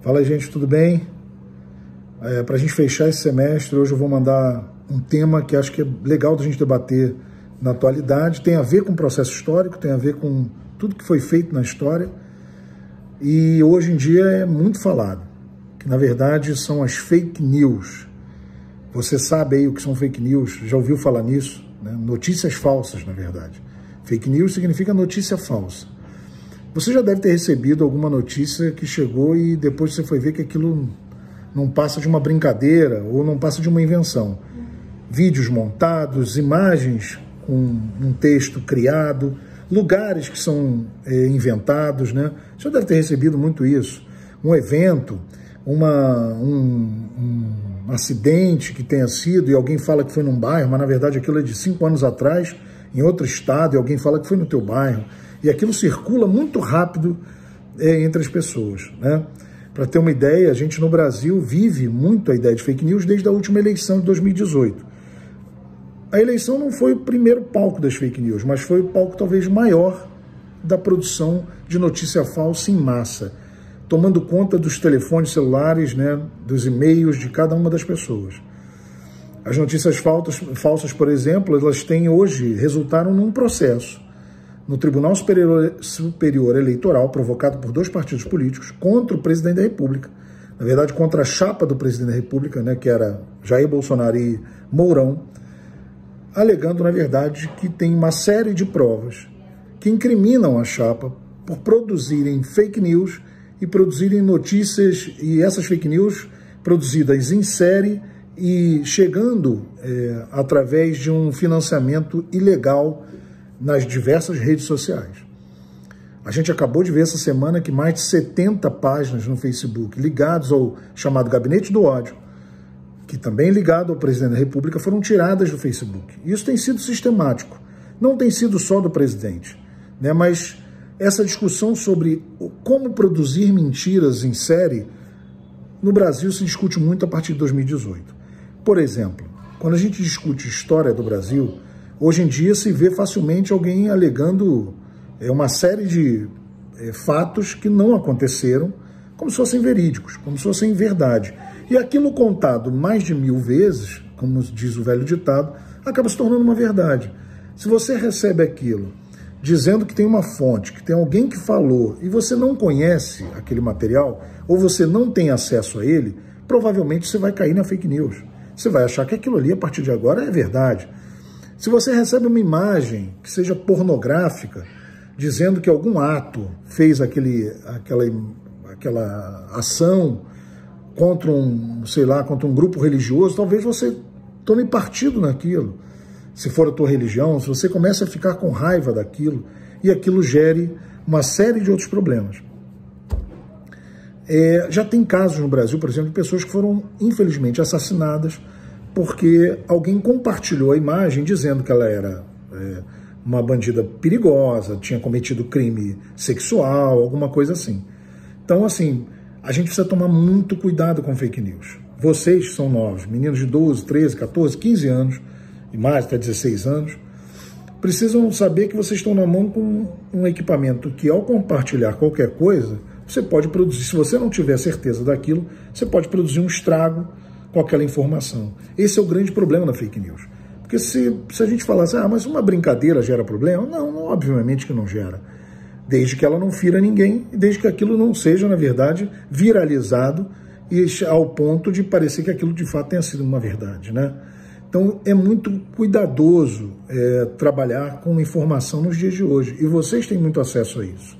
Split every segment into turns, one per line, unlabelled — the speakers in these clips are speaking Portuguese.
Fala aí, gente, tudo bem? Para a gente fechar esse semestre, hoje eu vou mandar um tema que acho que é legal da gente debater na atualidade. Tem a ver com o processo histórico, tem a ver com tudo que foi feito na história. E hoje em dia é muito falado, que na verdade são as fake news. Você sabe aí o que são fake news? Já ouviu falar nisso? Né? Notícias falsas, na verdade. Fake news significa notícia falsa. Você já deve ter recebido alguma notícia que chegou e depois você foi ver que aquilo não passa de uma brincadeira ou não passa de uma invenção. Vídeos montados, imagens com um texto criado, lugares que são inventados, né? Você já deve ter recebido muito isso. Um evento, um acidente que tenha sido e alguém fala que foi num bairro, mas na verdade aquilo é de 5 anos atrás, em outro estado, e alguém fala que foi no teu bairro. E aquilo circula muito rápido entre as pessoas, né? Para ter uma ideia, a gente no Brasil vive muito a ideia de fake news desde a última eleição de 2018. A eleição não foi o primeiro palco das fake news, mas foi o palco talvez maior da produção de notícia falsa em massa, tomando conta dos telefones celulares, né, dos e-mails de cada uma das pessoas. As notícias falsas, por exemplo, elas resultaram num processo no Tribunal Superior Eleitoral, provocado por 2 partidos políticos, contra o presidente da República. Na verdade, contra a chapa do presidente da República, né, que era Jair Bolsonaro e Mourão, alegando, na verdade, que tem uma série de provas que incriminam a chapa por produzirem fake news e produzirem notícias, e essas fake news produzidas em série e chegando através de um financiamento ilegal nas diversas redes sociais. A gente acabou de ver essa semana que mais de 70 páginas no Facebook ligados ao chamado Gabinete do Ódio, que também ligado ao presidente da República, foram tiradas do Facebook. Isso tem sido sistemático. Não tem sido só do presidente, né? Mas essa discussão sobre como produzir mentiras em série, no Brasil se discute muito a partir de 2018. Por exemplo, quando a gente discute história do Brasil, hoje em dia se vê facilmente alguém alegando uma série de fatos que não aconteceram, como se fossem verídicos, como se fossem verdade. E aquilo contado mais de 1000 vezes, como diz o velho ditado, acaba se tornando uma verdade. Se você recebe aquilo dizendo que tem uma fonte, que tem alguém que falou, e você não conhece aquele material, ou você não tem acesso a ele, provavelmente você vai cair na fake news. Você vai achar que aquilo ali, a partir de agora, é verdade. Se você recebe uma imagem que seja pornográfica, dizendo que algum ato fez aquela ação contra contra um grupo religioso, talvez você tome partido naquilo. Se for a tua religião, se você começa a ficar com raiva daquilo, e aquilo gere uma série de outros problemas. Já tem casos no Brasil, por exemplo, de pessoas que foram, infelizmente, assassinadas porque alguém compartilhou a imagem dizendo que ela era uma bandida perigosa, tinha cometido crime sexual, alguma coisa assim. Então, assim, a gente precisa tomar muito cuidado com fake news. Vocês que são novos, meninos de 12, 13, 14, 15 anos, e mais, até 16 anos, precisam saber que vocês estão na mão com um equipamento que, ao compartilhar qualquer coisa, você pode produzir, se você não tiver certeza daquilo, você pode produzir um estrago com aquela informação. Esse é o grande problema da fake news. Porque se a gente falasse, mas uma brincadeira gera problema? Não, obviamente que não gera. Desde que ela não fira ninguém, e desde que aquilo não seja, na verdade, viralizado e ao ponto de parecer que aquilo de fato tenha sido uma verdade, né? Então é muito cuidadoso trabalhar com informação nos dias de hoje. E vocês têm muito acesso a isso.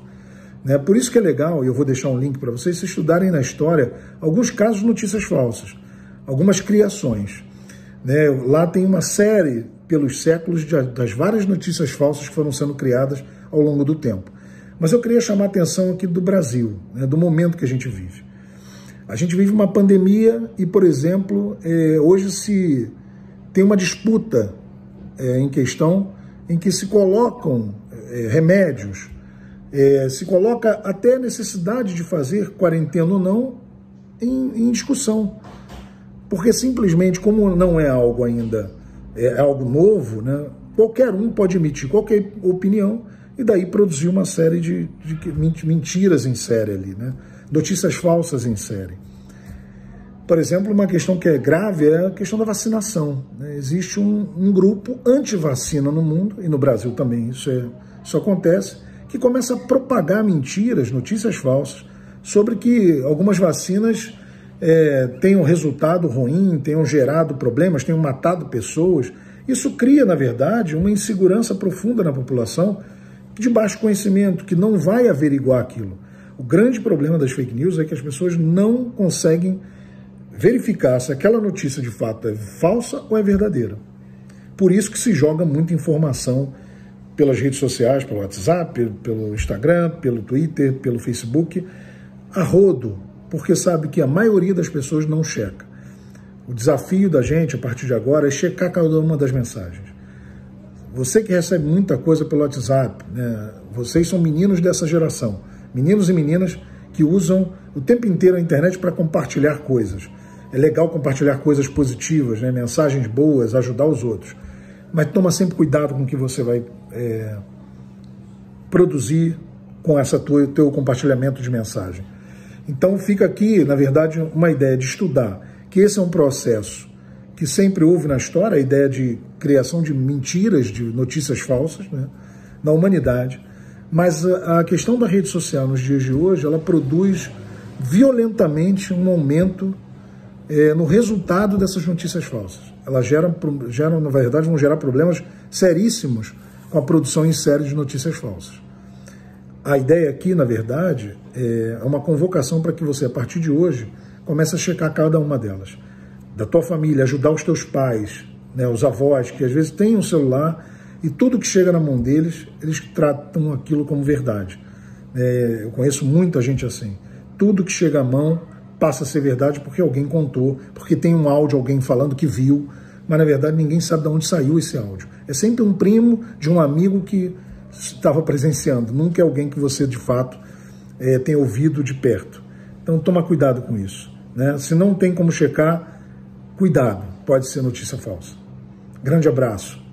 Né? Por isso que é legal, e eu vou deixar um link para vocês, se estudarem na história alguns casos de notícias falsas, algumas criações. Né? Lá tem uma série, pelos séculos, das várias notícias falsas que foram sendo criadas ao longo do tempo. Mas eu queria chamar a atenção aqui do Brasil, né? Do momento que a gente vive. A gente vive uma pandemia e, por exemplo, hoje se tem uma disputa em questão em que se colocam remédios, se coloca até a necessidade de fazer quarentena ou não em discussão. Porque simplesmente, como não é algo ainda, é algo novo, né, qualquer um pode emitir qualquer opinião e daí produziu uma série de mentiras em série ali, né? Notícias falsas em série. Por exemplo, uma questão que é grave é a questão da vacinação, né? Existe um grupo anti-vacina no mundo, e no Brasil também isso acontece, que começa a propagar mentiras, notícias falsas, sobre que algumas vacinas tenham resultado ruim, tenham gerado problemas, tenham matado pessoas. Isso cria, na verdade, uma insegurança profunda na população, de baixo conhecimento, que não vai averiguar aquilo. O grande problema das fake news é que as pessoas não conseguem verificar se aquela notícia de fato é falsa ou é verdadeira. Por isso que se joga muita informação pelas redes sociais, pelo WhatsApp, pelo Instagram, pelo Twitter, pelo Facebook, a rodo, porque sabe que a maioria das pessoas não checa. O desafio da gente, a partir de agora, é checar cada uma das mensagens. Você que recebe muita coisa pelo WhatsApp, né? Vocês são meninos dessa geração, meninos e meninas que usam o tempo inteiro a internet para compartilhar coisas. É legal compartilhar coisas positivas, né? Mensagens boas, ajudar os outros. Mas toma sempre cuidado com o que você vai produzir com teu compartilhamento de mensagem. Então fica aqui, na verdade, uma ideia de estudar, que esse é um processo que sempre houve na história, a ideia de criação de mentiras, de notícias falsas, né, na humanidade. Mas a questão da rede social nos dias de hoje, ela produz violentamente um aumento no resultado dessas notícias falsas. Elas geram, na verdade, vão gerar problemas seríssimos com a produção em série de notícias falsas. A ideia aqui, na verdade, é uma convocação para que você, a partir de hoje, comece a checar cada uma delas. Da tua família, ajudar os teus pais, né, os avós, que às vezes têm um celular e tudo que chega na mão deles, eles tratam aquilo como verdade. Eu conheço muita gente assim. Tudo que chega à mão passa a ser verdade porque alguém contou, porque tem um áudio, alguém falando que viu, mas na verdade ninguém sabe de onde saiu esse áudio. É sempre um primo de um amigo que estava presenciando, nunca é alguém que você de fato tem ouvido de perto. Então toma cuidado com isso, né? Se não tem como checar, cuidado, pode ser notícia falsa. Grande abraço.